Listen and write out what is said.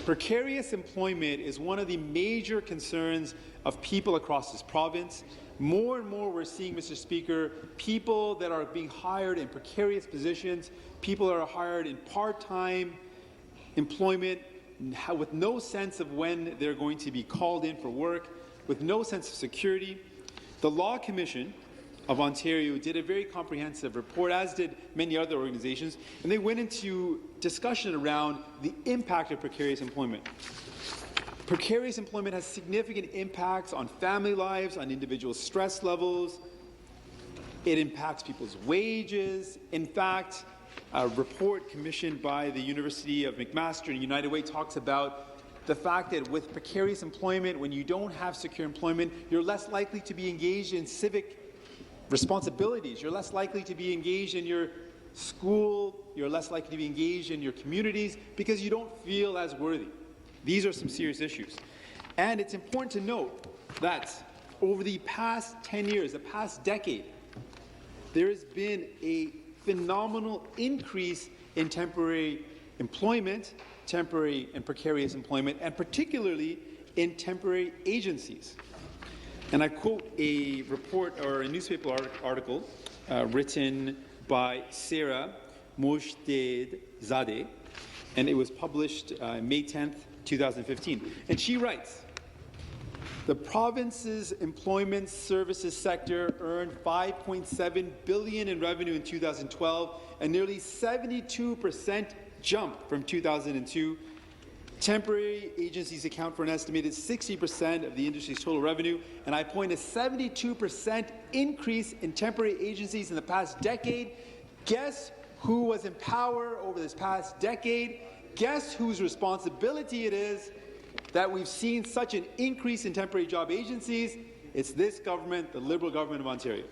Precarious employment is one of the major concerns of people across this province. More and more we're seeing, Mr. Speaker, people that are being hired in precarious positions, people that are hired in part-time employment with no sense of when they're going to be called in for work, with no sense of security. The Law Commission of Ontario did a very comprehensive report, as did many other organizations, and they went into discussion around the impact of precarious employment. Precarious employment has significant impacts on family lives, on individual stress levels. It impacts people's wages. In fact, a report commissioned by the University of McMaster and United Way talks about the fact that with precarious employment, when you don't have secure employment, you're less likely to be engaged in civic responsibilities. You're less likely to be engaged in your school. You're less likely to be engaged in your communities because you don't feel as worthy. These are some serious issues. And it's important to note that over the past 10 years, the past decade, there has been a phenomenal increase in temporary employment, temporary and precarious employment, and particularly in temporary agencies. And I quote a report or a newspaper article written by Sarah Moshtedzadeh, and it was published May 10th, 2015. And she writes, the province's employment services sector earned $5.7 billion in revenue in 2012, a nearly 72% jump from 2002. Temporary agencies account for an estimated 60% of the industry's total revenue, and I point a 72% increase in temporary agencies in the past decade. Guess who was in power over this past decade? Guess whose responsibility it is that we've seen such an increase in temporary job agencies? It's this government, the Liberal government of Ontario.